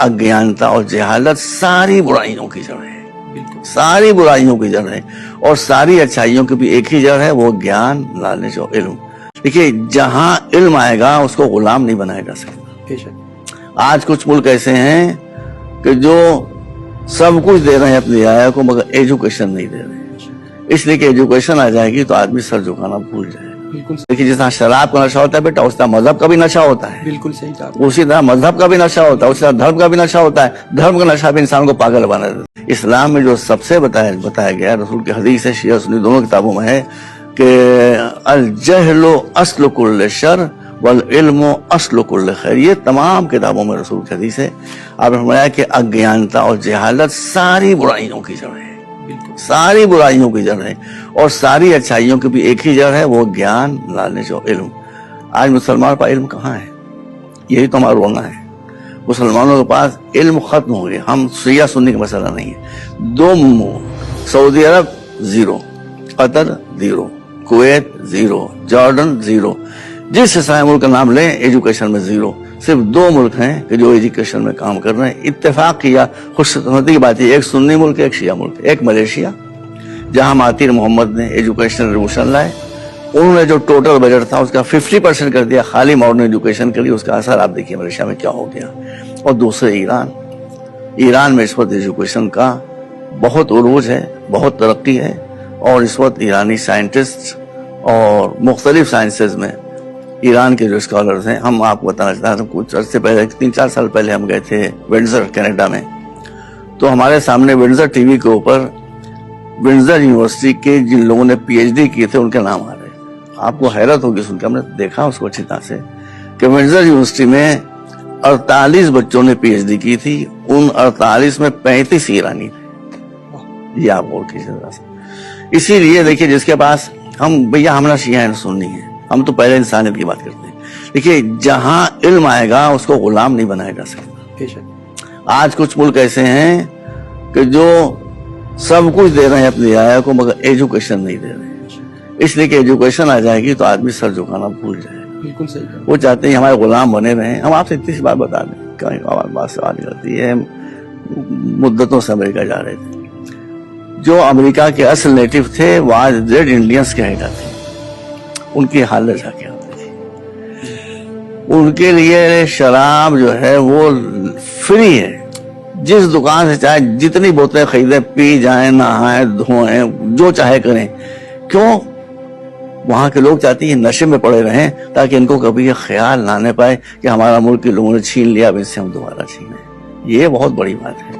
अज्ञानता और जहालत सारी बुराइयों की जड़ है, सारी बुराइयों की जड़ है, और सारी अच्छाइयों की भी एक ही जड़ है, वो ज्ञान, नॉलेज और इल्म। देखिए, जहां इल्म आएगा उसको गुलाम नहीं बनाया जा सकता। आज कुछ मुल्क ऐसे हैं कि जो सब कुछ दे रहे हैं अपनी आया को, मगर एजुकेशन नहीं दे रहे हैं। इसलिए कि एजुकेशन आ जाएगी तो आदमी सर झुकाना भूल जाएगा। देखिए, जिस तरह शराब का नशा होता है बेटा, उस तरह मजहब का भी नशा होता है। बिल्कुल सही कहा। उसी तरह मजहब का भी नशा होता है, उसी तरह धर्म का भी नशा होता है। धर्म का नशा भी इंसान को पागल बना देता है। इस्लाम में जो सबसे बताया गया, रसूल की हदीस है, शिया सुन्नी दोनों किताबों में है कि अल जहलो अस्ल कुल्ल शर वल इल्मो अस्ल कुल्ल खैर। ये तमाम किताबों में रसूल की हदीस है। आपने फरमाया कि अज्ञानता और जहालत सारी बुराइयों की जड़ है, सारी बुराइयों की जड़ है, और सारी अच्छाइयों की भी एक ही जड़ है, वो ज्ञान, नॉलेज और इल्म। आज मुसलमान का इल्म कहाँ है? यही तो हमारा रोना है। मुसलमानों के पास इल्म खत्म हो गया। हम शिया सुन्नी का मसला नहीं है। दो सऊदी अरब 0, कतर 0, कुवैत 0, जॉर्डन 0। जिस इस्लामी मुल्क का नाम लें, एजुकेशन में 0। सिर्फ 2 मुल्क हैं कि जो एजुकेशन में काम कर रहे हैं। इत्तेफाक किया, खुशकिस्मती की बात है, एक सुन्नी मुल्क, एक शिया मुल्क। एक मलेशिया, जहां महातिर मोहम्मद ने एजुकेशन रिवोल्यूशन लाए। उन्होंने जो टोटल बजट था उसका 50% कर दिया खाली मॉडर्न एजुकेशन के लिए। उसका असर आप देखिए मलेशिया में क्या हो गया। और दूसरे ईरान में इस वक्त एजुकेशन का बहुत उरूज है, बहुत तरक्की है, और इस वक्त ईरानी साइंटिस्ट और मुख्तलिफ साइंसेज में ईरान के जो स्कॉलर्स हैं, हम आपको बताना चाहते हैं, कुछ अर्से पहले 3-4 साल पहले हम गए थे विंडसर कनाडा में। तो हमारे सामने विंडसर टीवी के ऊपर विंडसर यूनिवर्सिटी के जिन लोगों ने PhD किए थे उनके नाम आ रहे। आपको हैरत होगी सुनकर, हमने देखा उसको अच्छी तरह से कि विंडसर यूनिवर्सिटी में 48 बच्चों ने PhD की थी। उन 48 में 35 ईरानी थे। ये आप गौर कीजिए। इसीलिए देखिए, जिसके पास हम भैया हम ना शिया हैं सुन्नी है, हम तो पहले इंसानियत की बात करते हैं। देखिए, जहां इल्म आएगा उसको गुलाम नहीं बनाया जा सकता। आज कुछ मुल्क ऐसे हैं कि जो सब कुछ दे रहे हैं अपनी आया को, मगर एजुकेशन नहीं दे रहे हैं। इसलिए कि एजुकेशन आ जाएगी तो आदमी सर झुकाना भूल जाएगा। बिल्कुल सही कहा। वो चाहते हैं हमारे गुलाम बने रहे। हम आपसे इतनी सी बात बता दें, कहीं बात से बात करती है, मुद्दतों से अमेरिका जा रहे थे। जो अमेरिका के असल नेटिव थे वो आज रेड इंडियंस के हेड थे। उनकी हालत जाके आती थी। उनके लिए शराब जो है वो फ्री है। जिस दुकान से चाहे जितनी बोतलें खरीदें, पी जाएं, नहाएं, धोएं, जो चाहे करें। क्यों? वहां के लोग चाहते हैं नशे में पड़े रहें, ताकि इनको कभी ये ख्याल ना आने पाए कि हमारा मुल्क के लोगों ने छीन लिया, अब इनसे हम दोबारा छीनें। ये बहुत बड़ी बात है।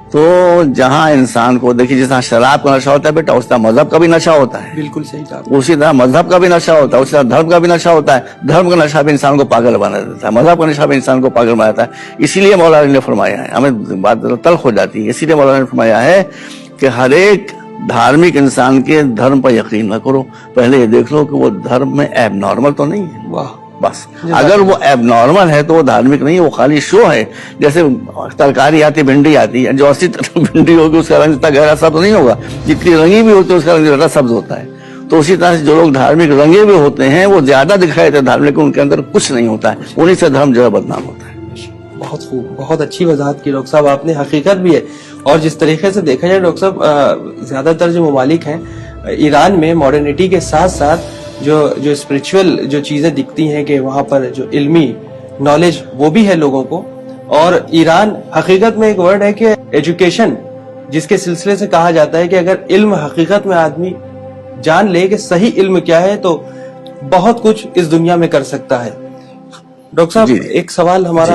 तो जहां इंसान को देखिए, जिस तरह शराब का नशा होता है बेटा, उस तरह मजहब का भी नशा होता है। बिल्कुल सही कहा। उसी तरह मजहब का भी नशा होता है, उसी तरह धर्म का भी नशा होता है। धर्म का नशा भी इंसान को पागल बना देता है, मजहब का नशा भी इंसान को पागल बनाता है। इसीलिए मौलाना ने फरमाया है, हमें बात तल्ख हो जाती है, इसीलिए मौलाना ने फरमाया है कि हर एक धार्मिक इंसान के धर्म पर यकीन न करो, पहले ये देख लो कि वो धर्म में एबनॉर्मल तो नहीं है। वाह। बस अगर वो एबनॉर्मल है तो वो धार्मिक नहीं है, वो खाली शो है। जैसे तरकारी आती, भिंडी आती है, जो 80 भिंडी होगी उसका रंग इतना गहरा सब्ज नहीं होगा, जितनी रंगी भी होती है उसका रंग ज्यादा सब्ज होता है। तो उसी तरह से जो लोग धार्मिक रंगे भी होते हैं वो ज्यादा दिखाई देते हैं धार्मिक, उनके अंदर कुछ नहीं होता है, उन्हीं से धर्म जो है बदनाम होता है। बहुत खूब, बहुत अच्छी वजाहत की डॉक्टर साहब आपने। हकीकत भी है, और जिस तरीके से देखा जाए डॉक्टर साहब, ज्यादातर जो ममालिक हैं ईरान में मॉडर्निटी के साथ साथ जो स्पिरिचुअल जो चीजें दिखती हैं कि वहां पर जो इल्मी नॉलेज वो भी है लोगों को। और ईरान हकीकत में एक वर्ड है कि एजुकेशन, जिसके सिलसिले से कहा जाता है कि अगर इल्म हकीकत में आदमी जान ले कि सही इल्म क्या है तो बहुत कुछ इस दुनिया में कर सकता है। डॉक्टर साहब, एक सवाल हमारा